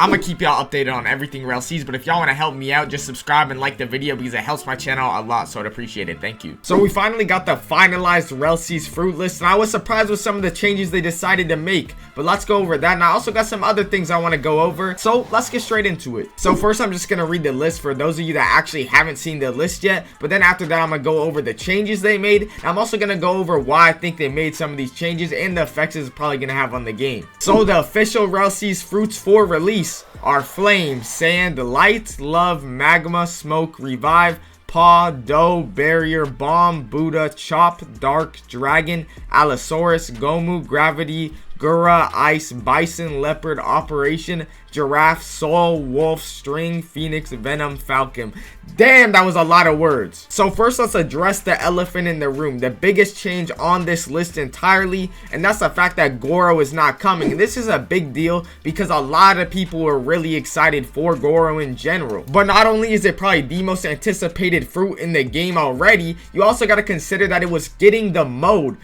I'm gonna keep y'all updated on everything Rell Seas, but if y'all want to help me out, just subscribe and like the video because it helps my channel a lot, so I'd appreciate it. Thank you. So we finally got the finalized Rell Seas Fruit list, and I was surprised with some of the changes they decided to make, but let's go over that. And I also got some other things I want to go over, so let's get straight into it. So first, I'm just gonna read the list for those of you that actually haven't seen the list yet, but then after that, I'm gonna go over the changes they made, and I'm also gonna go over why I think they made some of these changes and the effects it's probably gonna have on the game. So the official Rell Seas Fruits for release are Flame, Sand, Light, Love, Magma, Smoke, Revive, Paw, Dough, Barrier, Bomb, Buddah, Chop, Dark, Dragon, Allosaurus, Gomu, Gravity, Gura, Ice, Bison, Leopard, Operation, Giraffe, Soul, Wolf, String, Phoenix, Venom, Falcon. Damn, that was a lot of words. So first, let's address the elephant in the room, the biggest change on this list entirely, and that's the fact that Goro is not coming. And this is a big deal because a lot of people were really excited for Goro in general. But not only is it probably the most anticipated fruit in the game already, you also got to consider that it was getting the mode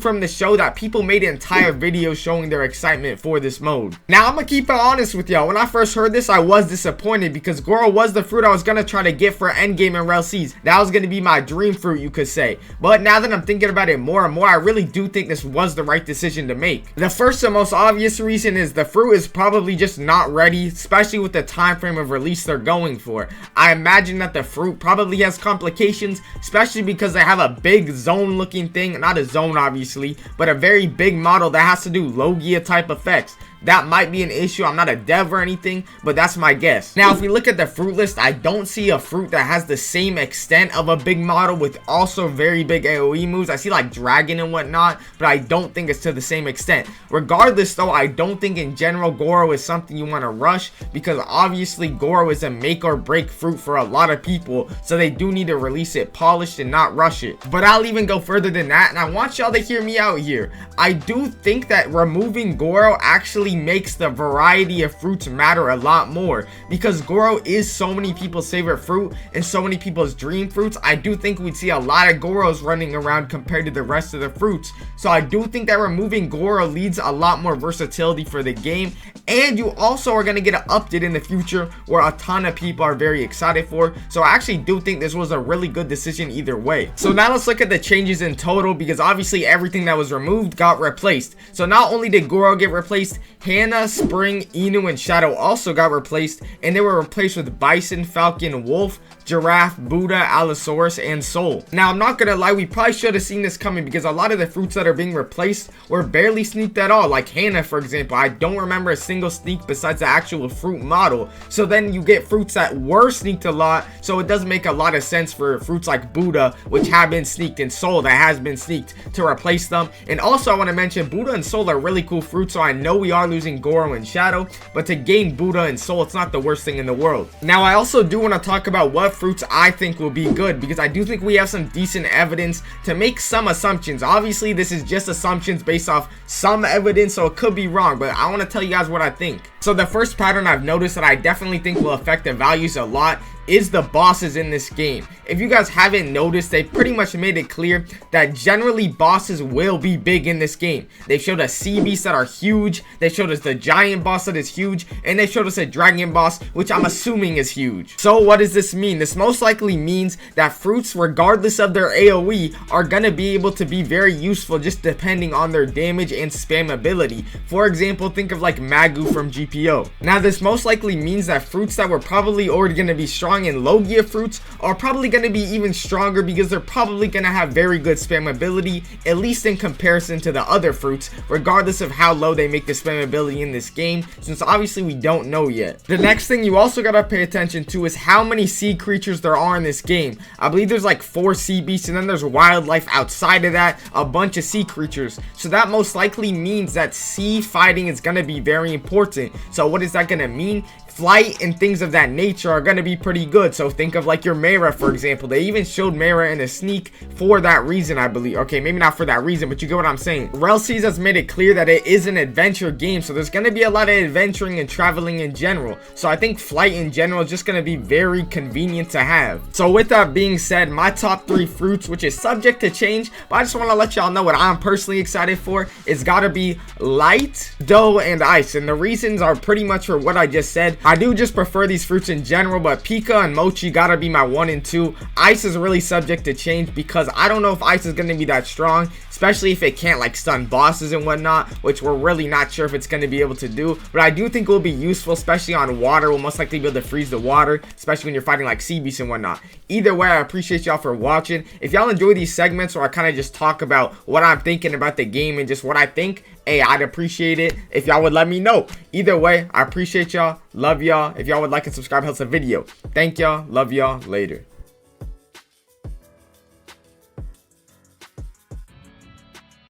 from the show that people made entire videos showing their excitement for this mode. Now, I'm gonna keep it honest with y'all. When I first heard this, I was disappointed because Goro was the fruit I was gonna try to get for endgame in Rell Seas. That was gonna be my dream fruit, you could say. But now that I'm thinking about it more and more, I really do think this was the right decision to make. The first and most obvious reason is the fruit is probably just not ready, especially with the time frame of release they're going for. I imagine that the fruit probably has complications, especially because they have a big zone looking thing, not a zone obviously, but a very big model that has to do Logia type effects. That might be an issue. I'm not a dev or anything, but that's my guess. Now, if we look at the fruit list, I don't see a fruit that has the same extent of a big model with also very big AoE moves. I see like Dragon and whatnot, but I don't think it's to the same extent. Regardless though, I don't think in general Goro is something you want to rush because obviously Goro is a make or break fruit for a lot of people, so they do need to release it polished and not rush it. But I'll even go further than that, and I want y'all to hear me out here. I do think that removing Goro actually makes the variety of fruits matter a lot more because Goro is so many people's favorite fruit and so many people's dream fruits. I do think we'd see a lot of Goros running around compared to the rest of the fruits, so I do think that removing Goro leads a lot more versatility for the game, and you also are going to get an update in the future where a ton of people are very excited for. So I actually do think this was a really good decision either way. So now let's look at the changes in total because obviously everything that was removed got replaced. So not only did Goro get replaced, Hannah, Spring, Inu, and Shadow also got replaced, and they were replaced with Bison, Falcon, Wolf, Giraffe, Buddah, Allosaurus, and Soul. Now, I'm not gonna lie, we probably should have seen this coming because a lot of the fruits that are being replaced were barely sneaked at all. Like Hannah, for example, I don't remember a single sneak besides the actual fruit model. So then you get fruits that were sneaked a lot, so it does make a lot of sense for fruits like Buddah, which have been sneaked, and Soul that has been sneaked, to replace them. And also I want to mention Buddah and Soul are really cool fruits, so I know we are losing Goro and Shadow, but to gain Buddah and Soul, it's not the worst thing in the world. Now, I also do want to talk about what fruits I think will be good because I do think we have some decent evidence to make some assumptions. Obviously, this is just assumptions based off some evidence, so it could be wrong, but I want to tell you guys what I think. So the first pattern I've noticed that I definitely think will affect the values a lot is the bosses in this game. If you guys haven't noticed, they pretty much made it clear that generally bosses will be big in this game. They showed us sea beasts that are huge, they showed us the giant boss that is huge, and they showed us a dragon boss, which I'm assuming is huge. So what does this mean? This most likely means that fruits, regardless of their AoE, are gonna be able to be very useful just depending on their damage and spam ability. For example, think of like Magu from GPO. Now, this most likely means that fruits that were probably already gonna be strong in Logia fruits are probably going to be even stronger because they're probably going to have very good spam ability, at least in comparison to the other fruits, regardless of how low they make the spam ability in this game, since obviously we don't know yet. The next thing you also got to pay attention to is how many sea creatures there are in this game. I believe there's like 4 sea beasts, and then there's wildlife outside of that, a bunch of sea creatures. So that most likely means that sea fighting is going to be very important. So what is that going to mean? Flight and things of that nature are going to be pretty good. So think of like your Mera, for example. They even showed Mera in a sneak for that reason, I believe. Okay, maybe not for that reason, but you get what I'm saying. Rell Seas has made it clear that it is an adventure game, so there's going to be a lot of adventuring and traveling in general. So I think flight in general is just going to be very convenient to have. So with that being said, my top 3 fruits, which is subject to change, but I just want to let y'all know what I'm personally excited for, is got to be light, dough, and ice. And the reasons are pretty much for what I just said. I do just prefer these fruits in general, but Pika and Mochi got to be my 1 and 2. Ice is really subject to change because I don't know if ice is going to be that strong, especially if it can't like stun bosses and whatnot, which we're really not sure if it's going to be able to do. But I do think it will be useful, especially on water. We'll most likely be able to freeze the water, especially when you're fighting like sea beasts and whatnot. Either way, I appreciate y'all for watching. If y'all enjoy these segments where I kind of just talk about what I'm thinking about the game and just what I think, hey, I'd appreciate it if y'all would let me know. Either way, I appreciate y'all. Love y'all. If y'all would like and subscribe, helps the video. Thank y'all. Love y'all. Later.